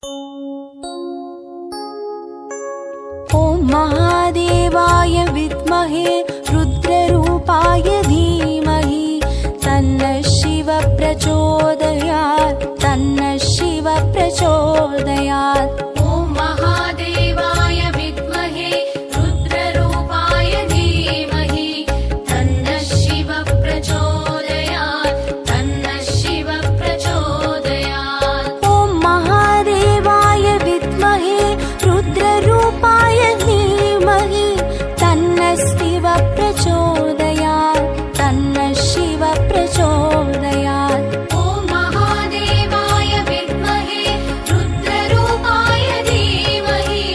ॐ महादेवाय विद्महे रुद्ररूपाय धीमहि तन्नः शिवः प्रचोदयात् तन्नः शिवः प्रचोदयात्। ॐ महादेवाय विद्महे रुद्ररूपाय धीमहि तन्नः शिवः प्रचोदयात् तन्नः शिवः प्रचोदयात्। ॐ महादेवाय विद्महे रुद्ररूपाय धीमहि तन्नः शिवः प्रचोदयात् तन्नः शिवः प्रचोदयात्। ॐ महादेवाय विद्महे रुद्ररूपाय धीमहि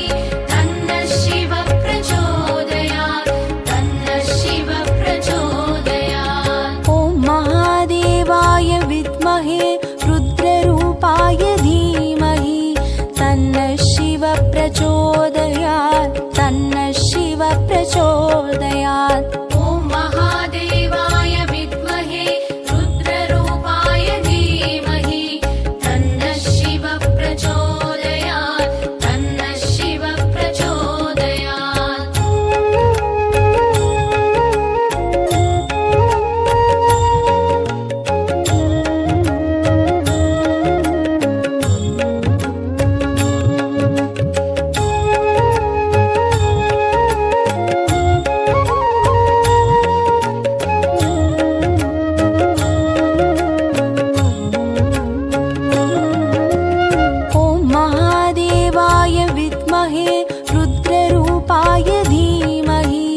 तन्नः शिवः प्रचोदयात् तन्नः शिवः प्रचोदयात्। ॐ महादेवाय विद्महे रुद्ररूपाय धीमहि तन्नः शिवः प्रचोदयात् तन्नः शिवः प्रचोदयात्। ॐ महादेवाय विद्महे रुद्ररूपाय धीमहि तन्नः शिवः प्रचोदयात् तन्नः शिवः प्रचोदयात्। ॐ महादेवाय विद्महे रुद्ररूपाय धीमहि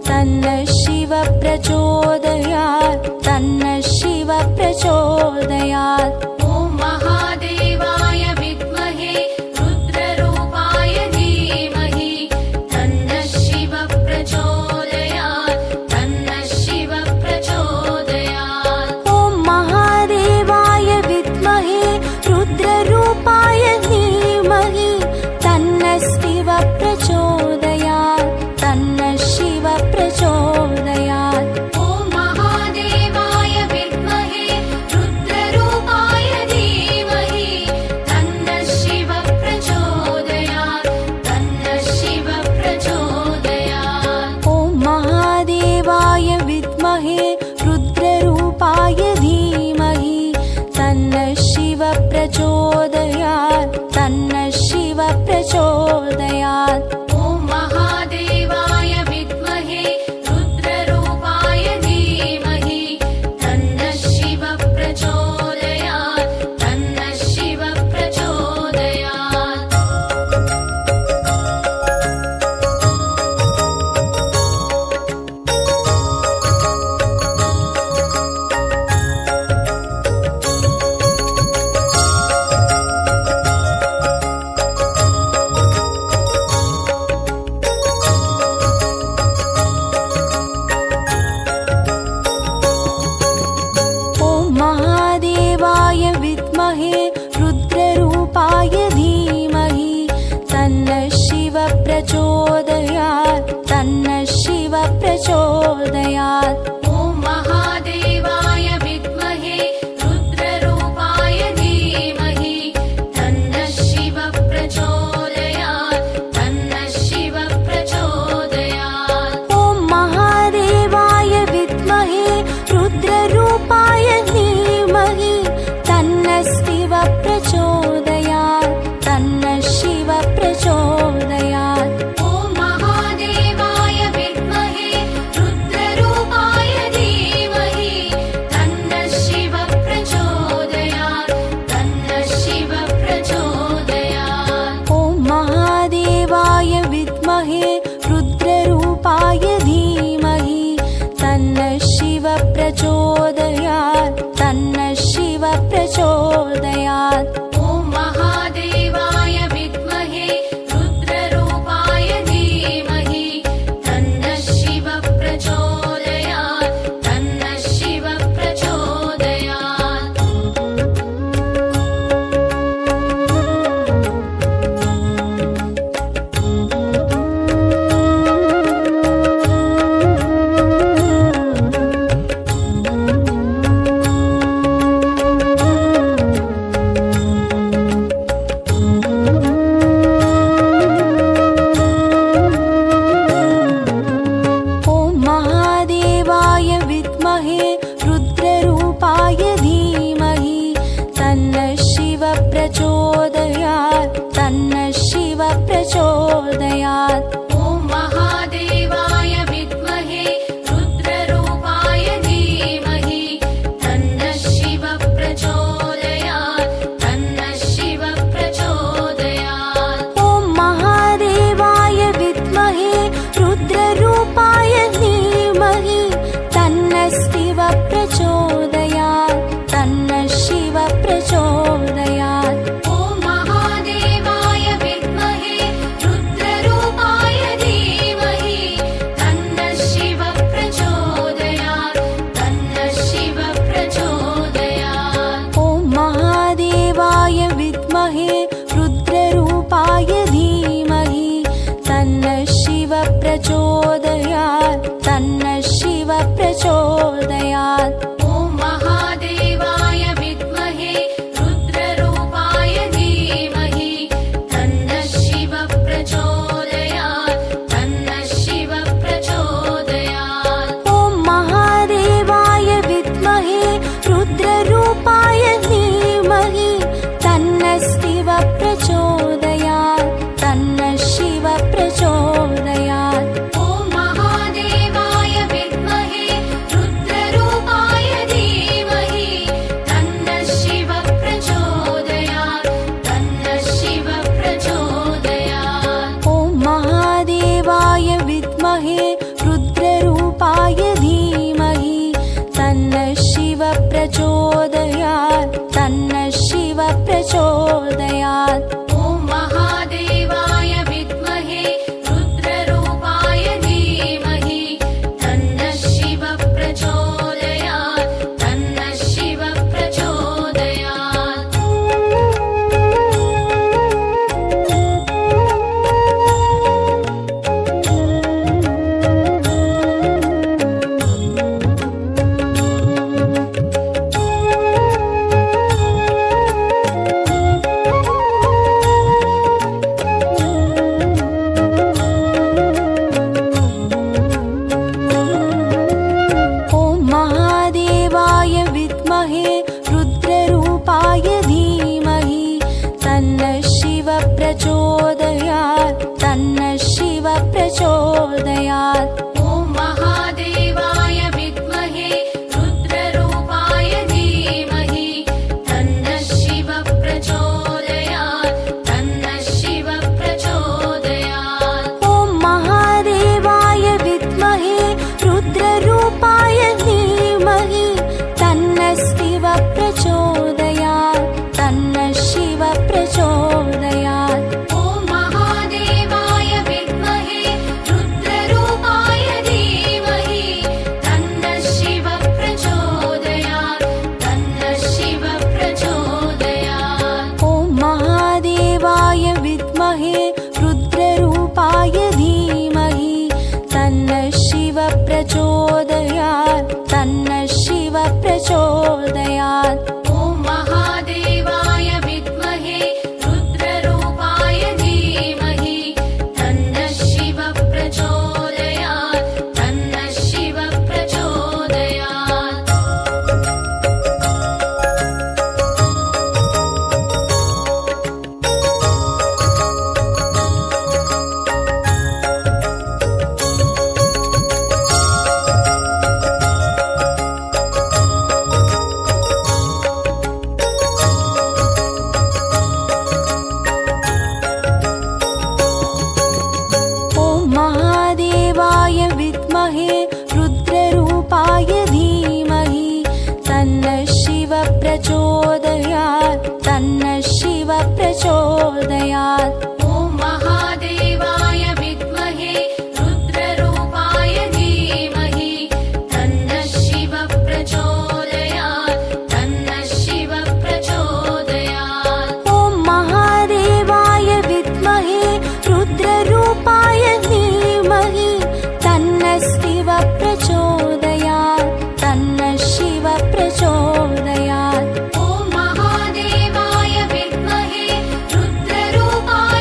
तन्नः शिवः प्रचोदयात् तन्नः शिवः प्रचोदयात्। ॐ महादेवाय विद्महे रुद्ररूपाय धीमहि तन्नः शिवः प्रचोदयात् तन्नः शिवः प्रचोदयात्। ॐ महादेवाय विद्महे रुद्ररूपाय धीमहि तन्नः शिवः प्रचोदयात् तन्नः शिवः प्रचोदयात्। ॐ महादेवाय विद्महे रुद्ररूपाय धीमहि तन्नः शिवः प्रचोदयात् तन्नः शिवः प्रचोदयात्। ॐ महादेवाय विद्महे रुद्ररूपाय धीमहि तन्नः शिवः प्रचोदयात् तन्नः शिवः प्रचोदयात्। ॐ प्रचोदयात् तन्नः शिव प्रचोदयात् ॐ महादेवाय विद्महे रुद्ररूपाय धीमहि तन्नः शिव प्रचोदयात् तन्नः शिव प्रचोदयात् ॐ महादेवाय विद्महे रुद्ररूपाय धीमहि तन्नः शिव प्रचोदयात् तन्नः शिव प्रचोदयात् ॐ महादेवाय विद्महे रुद्ररूपाय धीमहि तन्नः शिव प्रचोदयात् तन्नः शिव प्रचोदयात् ॐ महादेवाय विद्महे रुद्ररूपाय धीमहि तन्नः शिव प्रचोदयात् तन्नः शिव प्रचोदयात् ॐ महादेवाय विद्महे रुद्ररूपाय धीमहि तन्नः शिव प्रचोदयात् तन्नः शिव प्रचोदयात् ॐ महादेवाय विद्महे रुद्ररूपाय धीमहि तन्नः शिव प्रचोदयात् तन्नः शिव प्रचोदयात् ॐ महादेवाय विद्महे रुद्ररूपाय धीमहि तन्नः शिव प्रचोदयात् तन्नः शिव प्रचोदयात् ॐ महादेवाय विद्महे रुद्ररूपाय धीमहि तन्नः शिव प्रचोदयात् तन्नः शिव प्रचोदयात् ॐ महादेवाय विद्महे रुद्ररूपाय धीमहि तन्नः शिव प्रचोदयात् तन्नः शिव प्रचोदयात् ॐ महादेवाय विद्महे रुद्ररूपाय धीमहि तन्नः शिव प्रचोदयात् तन्नः शिव प्रचोदयात् ॐ महादेवाय विद्महे रुद्ररूपाय धीमहि तन्नः शिव प्रचोदयात् तन्नः शिव प्रचोदयात् ॐ महादेवाय विद्महे रुद्ररूपाय धीमहि तन्नः शिव प्रचोदयात् तन्नः शिव प्रचोदयात् ॐ महादेवाय विद्महे रुद्ररूपाय धीमहि तन्नः शिव प्रचोदयात् तन्नः शिव प्रचोदयात् ॐ महादेवाय विद्महे रुद्ररूपाय धीमहि तन्नः शिव प्रचोदयात् तन्नः शिव प्रचोदयात् ॐ महादेवाय विद्महे रुद्ररूपाय धीमहि तन्नः शिव प्रचोदयात् तन्नः शिव प्रचोदयात् ॐ महादेवाय विद्महे रुद्ररूपाय धीमहि तन्नः शिव प्रचोदयात् तन्नः शिव प्रचोदयात् ॐ महादेवाय विद्महे रुद्ररूपाय धीमहि तन्नः शिव प्रचोदयात् तन्नः शिव प्रचोदयात् ॐ महादेवाय विद्महे रुद्ररूपाय धीमहि तन्नः शिव प्रचोदयात् तन्नः शिव प्रचोदयात् ॐ महादेवाय विद्महे रुद्ररूपाय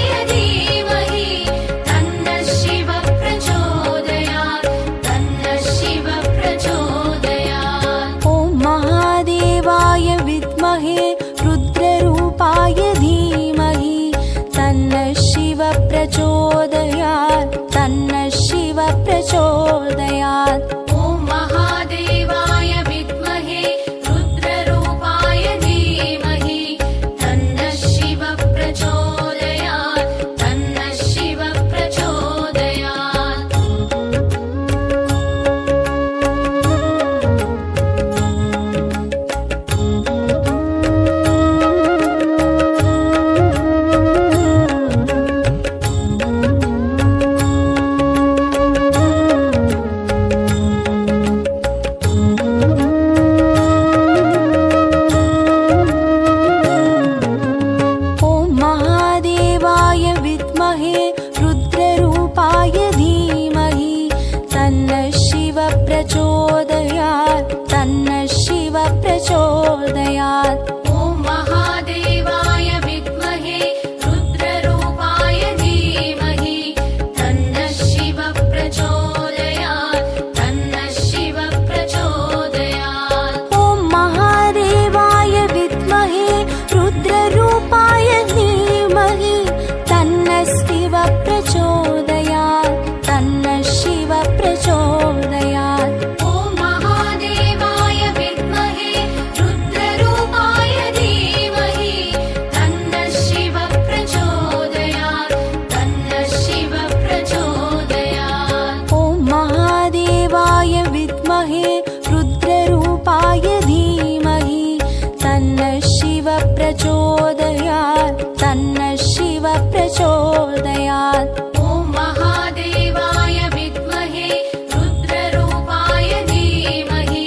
प्रचोदयात्। ॐ महादेवाय विद्महे रुद्ररूपाय धीमहि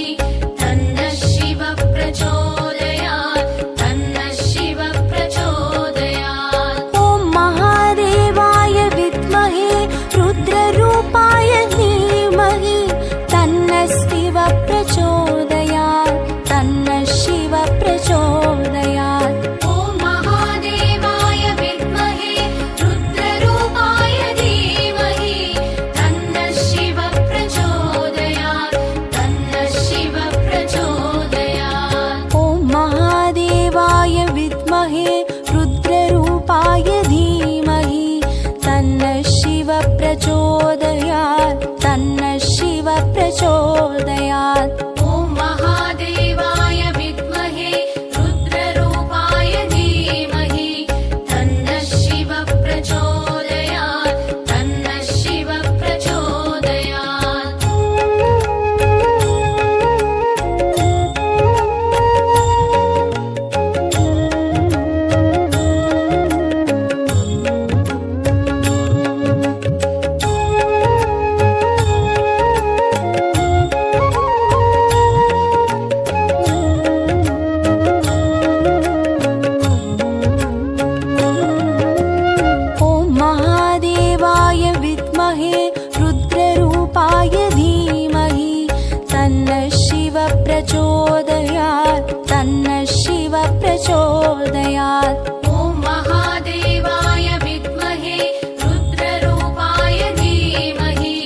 तन्नः शिवः प्रचोदयात् तन्नः शिवः प्रचोदयात्। ॐ महादेवाय विद्महे रुद्ररूपाय धीमहि तन्नः शिवः प्रचोदयात् तन्नः शिवः प्रचोदयात्। ॐ महादेवाय विद्महे रुद्ररूपाय धीमहि तन्नः शिवः प्रचोदयात् तन्नः शिवः प्रचोदयात्। ॐ महादेवाय विद्महे रुद्ररूपाय धीमहि तन्नः शिवः प्रचोदयात् तन्नः शिवः प्रचोदयात्। ॐ महादेवाय विद्महे रुद्ररूपाय धीमहि तन्नः शिवः प्रचोदयात् तन्नः शिवः प्रचोदयात्। ॐ महादेवाय विद्महे रुद्ररूपाय धीमहि तन्नः शिवः प्रचोदयात् तन्नः शिवः प्रचोदयात्। ॐ महादेवाय विद्महे रुद्ररूपाय धीमहि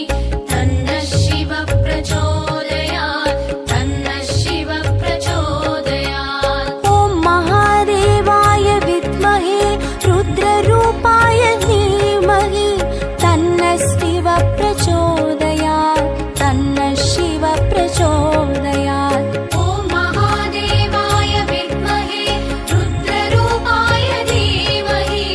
तन्नः शिवः प्रचोदयात् तन्नः शिवः प्रचोदयात्। ॐ महादेवाय विद्महे रुद्ररूपाय धीमहि तन्नः शिवः प्रचोदयात् तन्नः शिवः प्रचोदयात्। ॐ महादेवाय विद्महे रुद्ररूपाय धीमहि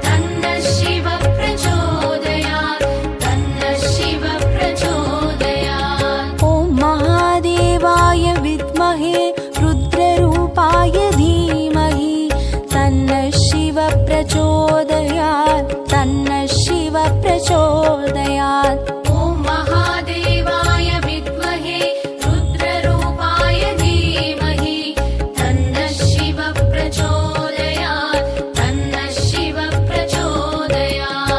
तन्नः शिवः प्रचोदयात् तन्नः शिवः प्रचोदयात्। ॐ महादेवाय विद्महे रुद्ररूपाय धीमहि तन्नः शिवः प्रचोदयात् तन्नः शिवः प्रचोदयात्। ॐ महादेवाय विद्महे रुद्ररूपाय धीमहि तन्नः शिवः प्रचोदयात् तन्नः शिवः प्रचोदयात्।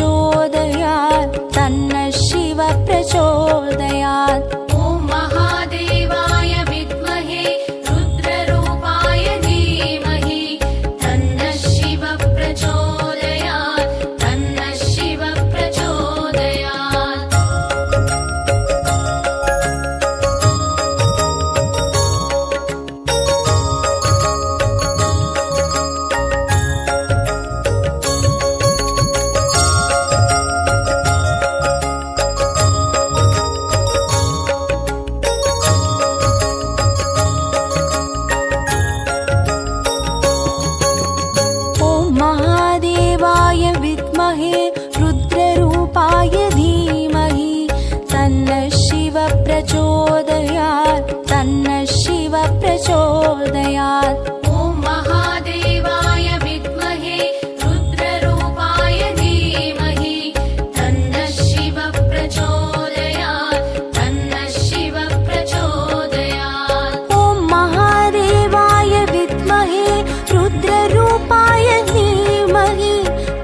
प्रचोदयात् तन्नः शिवः प्रचोदयात्। ॐ महादेवाय विद्महे रुद्ररूपाय धीमहि तन्नः शिवः प्रचोदयात् तन्नः शिवः प्रचोदयात्। महादेवाय विद्महे रुद्ररूपाय धीमहि तन्नः शिवः प्रचोदयात् तन्नः शिवः प्रचोदयात्। ॐ महादेवाय विद्महे रुद्ररूपाय धीमहि तन्नः शिवः प्रचोदयात् तन्नः शिवः प्रचोदयात्। ॐ महादेवाय विद्महे रुद्ररूपाय धीमहि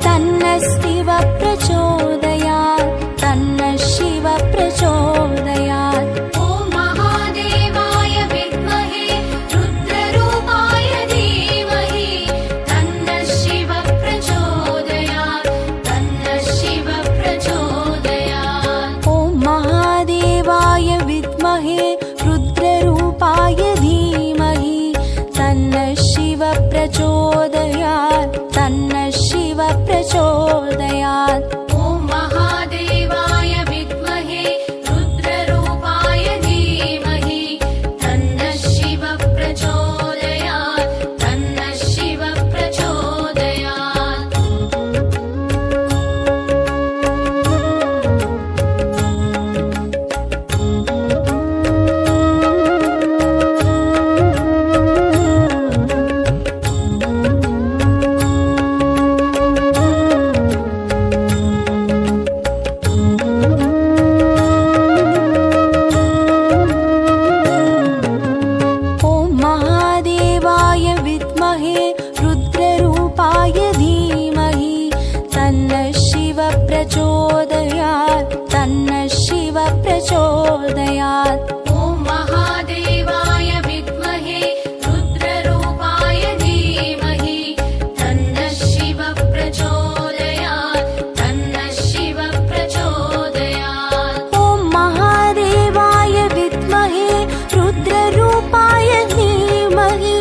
तन्नः शिवः प्रचोदयात् तन्नः शिवः प्रचोदयात्। ॐ महादेवाय विद्महे रुद्ररूपाय धीमहि तन्नः शिवः प्रचोदयात् तन्नः शिवः प्रचोदयात्। ॐ महादेवाय विद्महे रुद्ररूपाय धीमहि तन्नः शिवः प्रचोदयात् तन्नः शिवः प्रचोदयात्। ॐ महादेवाय विद्महे रुद्ररूपाय धीमहि तन्नः शिवः प्रचोदयात् तन्नः शिवः प्रचोदयात्। ॐ महादेवाय विद्महे रुद्ररूपाय धीमहि तन्नः शिवः प्रचोदयात् तन्नः शिवः प्रचोदयात्। ॐ महादेवाय विद्महे रुद्ररूपाय धीमहि तन्नः शिवः प्रचोदयात् तन्नः शिवः प्रचोदयात्। ॐ महादेवाय विद्महे रुद्ररूपाय धीमहि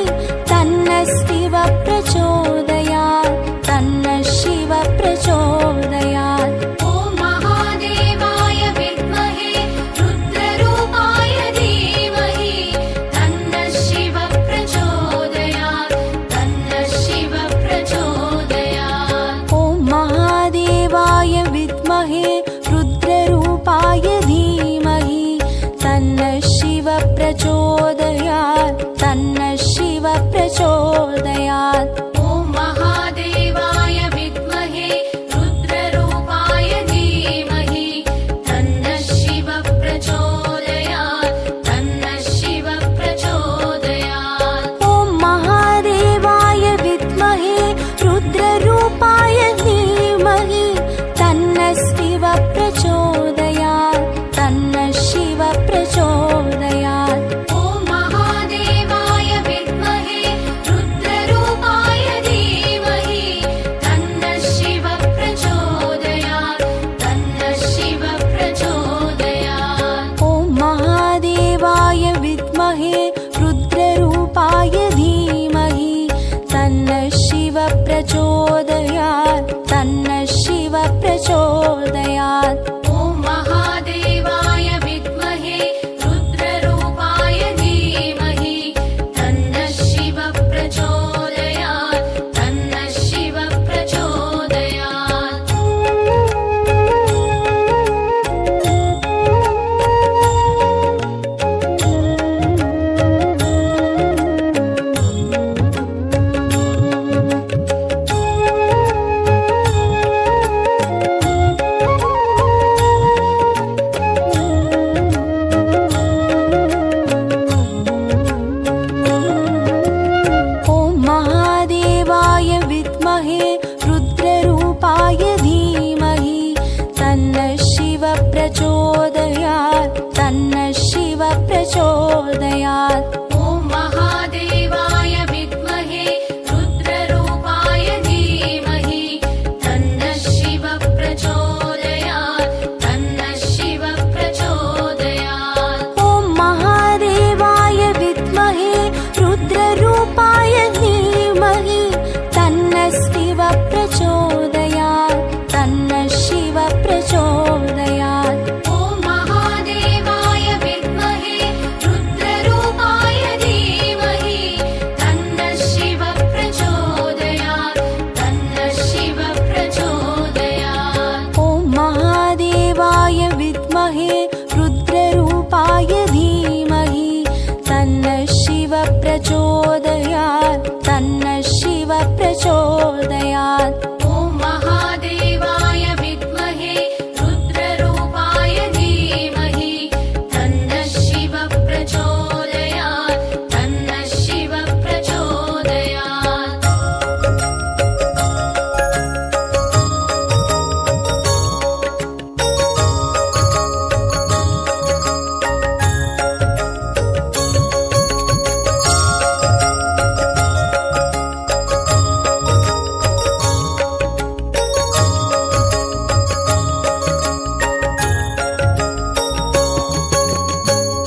तन्नः शिवः प्रचोदयात् तन्नः शिवः प्रचोदयात्। ॐ महादेवाय विद्महे रुद्ररूपाय धीमहि तन्नः शिवः प्रचोदयात् तन्नः शिवः प्रचोदयात्। ॐ महादेवाय विद्महे रुद्ररूपाय धीमहि तन्नः शिवः प्रचोदयात् तन्नः शिवः प्रचोदयात्। ॐ महादेवाय विद्महे रुद्ररूपाय धीमहि तन्नः शिवः प्रचोदयात् तन्नः शिवः प्रचोदयात्। ॐ महादेवाय विद्महे रुद्ररूपाय धीमहि तन्नः शिवः प्रचोदयात् तन्नः शिवः प्रचोदयात्। ॐ महादेवाय विद्महे रुद्ररूपाय धीमहि तन्नः शिवः प्रचोदयात् तन्नः शिवः प्रचोदयात्। ॐ महादेवाय विद्महे रुद्ररूपाय धीमहि तन्नः शिवः प्रचोदयात् तन्नः शिवः प्रचोदयात्। ॐ महादेवाय विद्महे रुद्ररूपाय धीमहि तन्नः शिवः प्रचोदयात् तन्नः शिवः प्रचोदयात्। ॐ प्रचोदयात्। ॐ महादेवाय विद्महे रुद्ररूपाय धीमहि तन्नः शिवः प्रचोदयात् तन्नः शिवः प्रचोदयात्। ॐ महादेवाय विद्महे रुद्ररूपाय धीमहि तन्नः शिवः प्रचोदयात् तन्नः शिवः प्रचोदयात्। ॐ महादेवाय विद्महे रुद्ररूपाय धीमहि तन्नः शिवः प्रचोदयात् तन्नः शिवः प्रचोदयात्। ॐ महादेवाय विद्महे रुद्ररूपाय धीमहि तन्नः शिवः प्रचोदयात् तन्नः शिवः प्रचोदयात्। ॐ महादेवाय विद्महे रुद्ररूपाय धीमहि तन्नः शिवः प्रचोदयात् तन्नः शिवः प्रचोदयात्।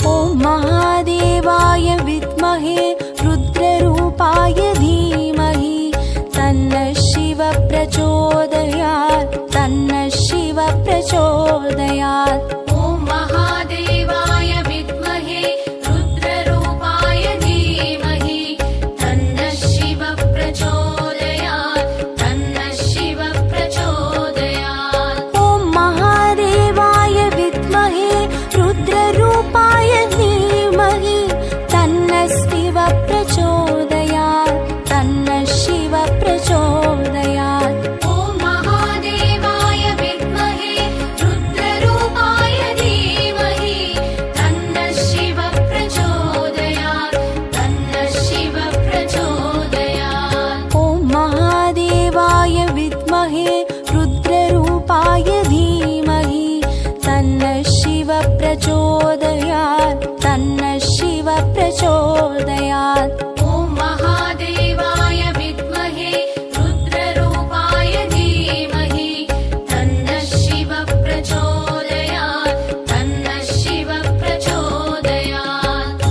ॐ महादेवाय विद्महे रुद्ररूपाय धीमहि तन्नः शिवः प्रचोदयात् तन्नः शिवः प्रचोदयात्। ॐ महादेवाय विद्महे रुद्ररूपाय धीमहि तन्नः शिवः प्रचोदयात् तन्नः शिवः प्रचोदयात्। ॐ महादेवाय विद्महे रुद्ररूपाय धीमहि तन्नः शिवः प्रचोदयात् तन्नः शिवः प्रचोदयात्। ॐ महादेवाय विद्महे रुद्ररूपाय धीमहि तन्नः शिवः प्रचोदयात् तन्नः शिवः प्रचोदयात्। ॐ महादेवाय विद्महे रुद्ररूपाय धीमहि तन्नः शिवः प्रचोदयात् तन्नः शिवः प्रचोदयात्। ॐ महादेवाय विद्महे रुद्ररूपाय धीमहि तन्नः शिवः प्रचोदयात् तन्नः शिवः प्रचोदयात्।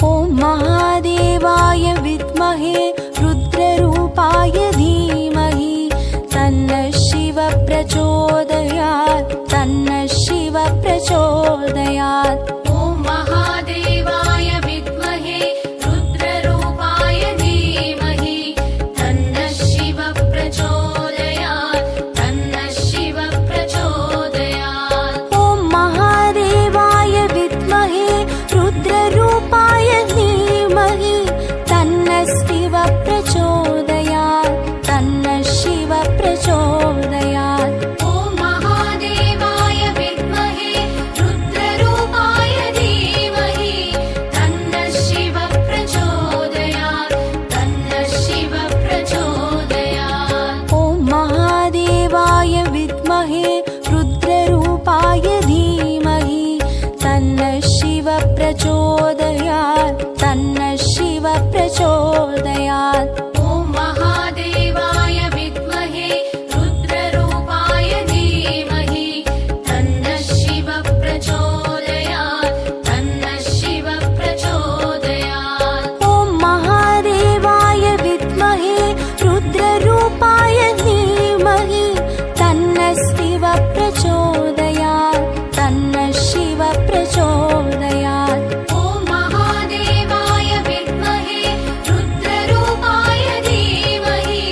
ॐ महादेवाय विद्महे रुद्ररूपाय धीमहि तन्नः शिवः प्रचोदयात् तन्नः शिवः प्रचोदयात्। ॐ महादेवाय विद्महे रुद्ररूपाय धीमहि तन्नः शिवः प्रचोदयात् तन्नः शिवः प्रचोदयात्। ॐ महादेवाय विद्महे रुद्ररूपाय धीमहि तन्नः शिवः प्रचोदयात् तन्नः शिवः प्रचोदयात्। ॐ महादेवाय विद्महे रुद्ररूपाय धीमहि तन्नः शिवः प्रचोदयात् तन्नः शिवः प्रचोदयात्। ॐ महादेवाय विद्महे रुद्ररूपाय धीमहि तन्नः शिवः प्रचोदयात् तन्नः शिवः प्रचोदयात्। ॐ महादेवाय विद्महे रुद्ररूपाय धीमहि तन्नः शिवः प्रचोदयात् तन्नः शिवः प्रचोदयात्। ॐ महादेवाय विद्महे रुद्ररूपाय धीमहि तन्नः शिवः प्रचोदयात् तन्नः शिवः प्रचोदयात्। ॐ महादेवाय विद्महे रुद्ररूपाय धीमहि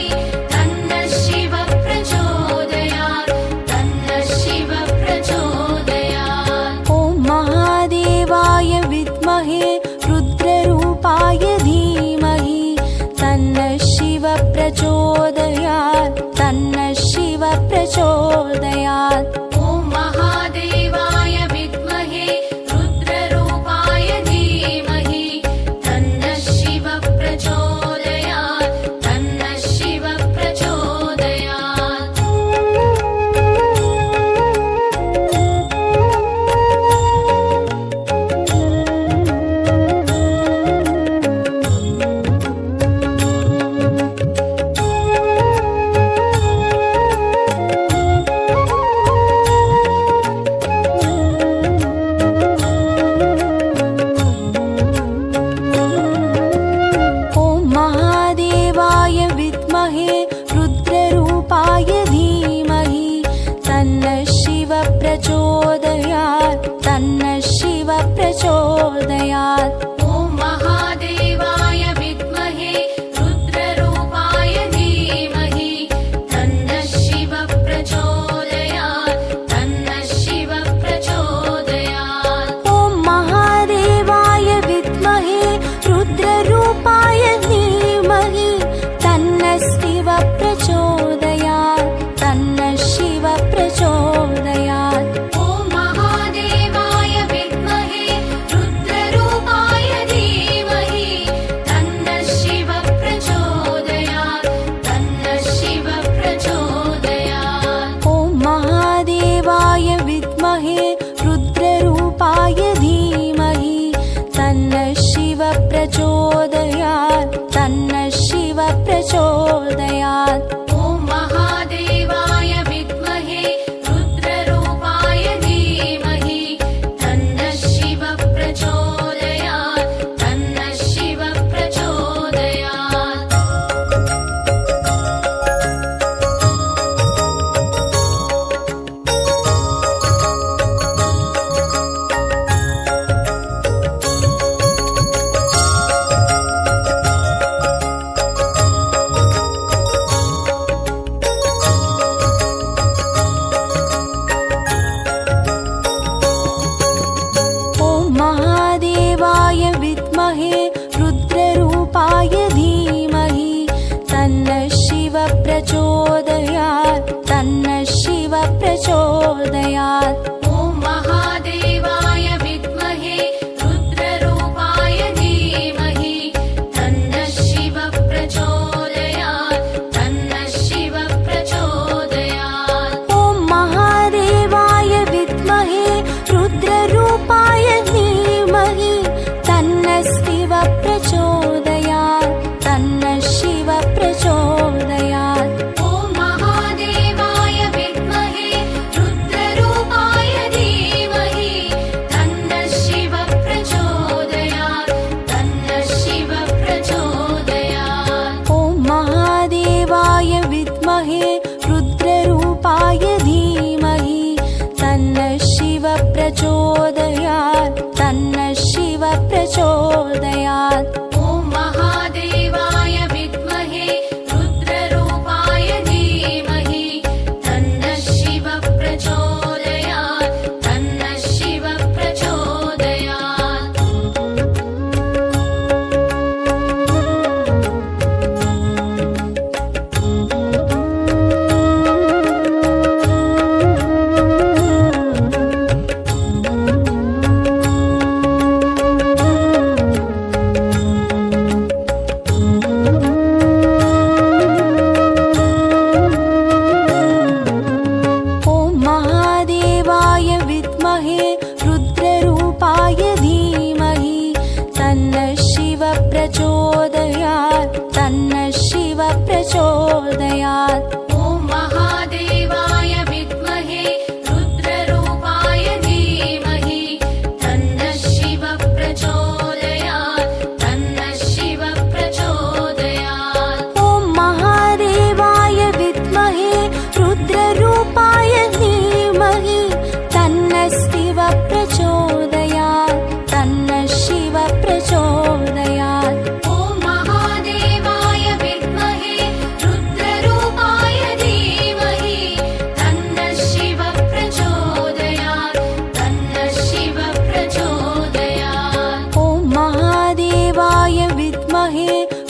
तन्नः शिवः प्रचोदयात् तन्नः शिवः प्रचोदयात्। ॐ महादेवाय विद्महे रुद्ररूपाय धीमहि तन्नः शिवः प्रचोदयात् प्रचोदयात्। ॐ महादेवाय विद्महे रुद्ररूपाय धीमहि तन्नः शिवः प्रचोदयात् तन्नः शिवः प्रचोदयात्।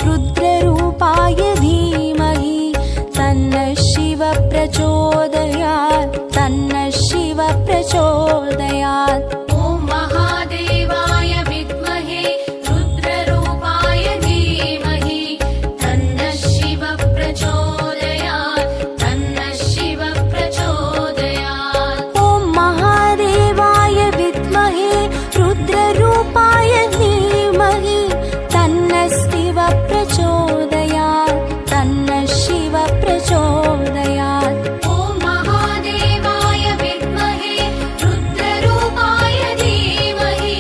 रुद्ररूपाय धीमहि तन्नः शिवः प्रचोदयात्। प्रचोदयात् तन्नः शिव प्रचोदयात् ॐ महादेवाय विद्महे रुद्ररूपाय धीमहि तन्नः शिव प्रचोदयात् तन्नः शिव प्रचोदयात् ॐ महादेवाय विद्महे रुद्ररूपाय धीमहि तन्नः शिव प्रचोदयात् तन्नः शिव प्रचोदयात् ॐ महादेवाय विद्महे रुद्ररूपाय धीमहि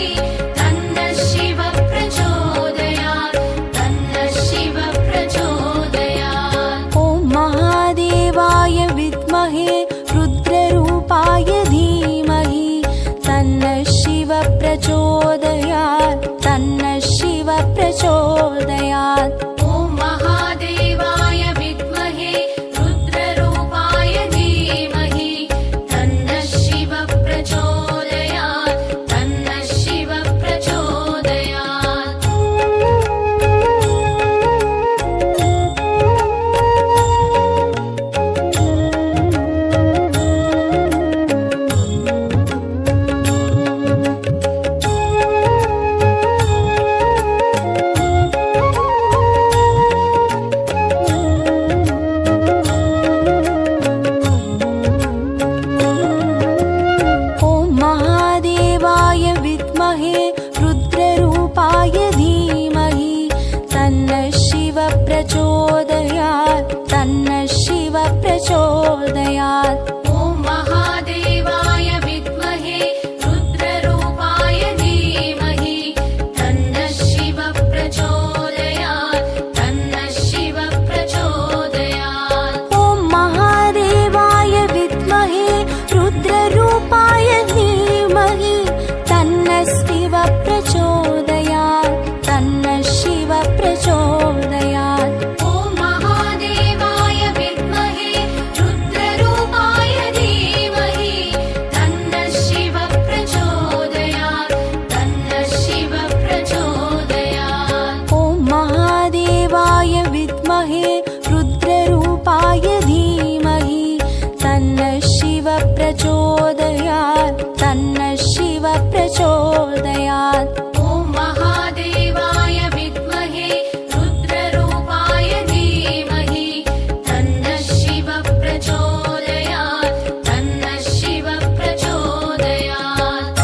तन्नः शिव प्रचोदयात् तन्नः शिव प्रचोदयात् ॐ महादेवाय विद्महे रुद्ररूपाय धीमहि तन्नः शिव प्रचोदयात् तन्नः शिव प्रचोदयात् ॐ महादेवाय विद्महे रुद्ररूपाय धीमहि तन्नः शिव प्रचोदयात् तन्नः शिव प्रचोदयात् ॐ महादेवाय विद्महे रुद्ररूपाय धीमहि तन्नः शिव प्रचोदयात् तन्नः शिव प्रचोदयात् ॐ महादेवाय विद्महे रुद्ररूपाय धीमहि तन्नः शिव प्रचोदयात् तन्नः शिव प्रचोदयात् ॐ महादेवाय विद्महे रुद्ररूपाय धीमहि तन्नः शिव प्रचोदयात् तन्नः शिव प्रचोदयात् ॐ महादेवाय विद्महे रुद्ररूपाय धीमहि तन्नः शिव प्रचोदयात् तन्नः शिव प्रचोदयात् ॐ महादेवाय विद्महे रुद्ररूपाय धीमहि तन्नः शिव प्रचोदयात् तन्नः शिव प्रचोदयात् ॐ महादेवाय विद्महे रुद्ररूपाय धीमहि तन्नः शिव प्रचोदयात् तन्नः शिव प्रचोदयात्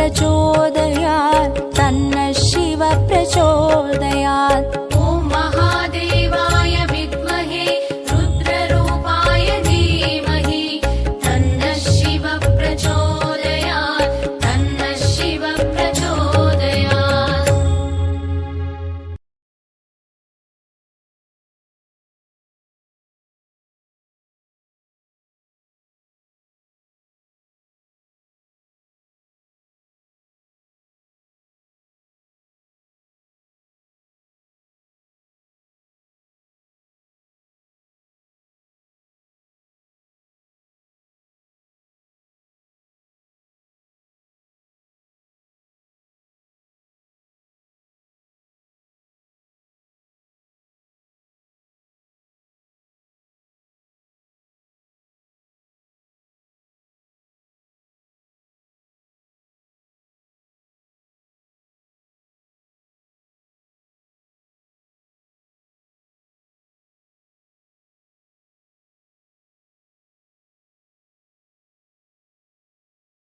प्रचोदयात्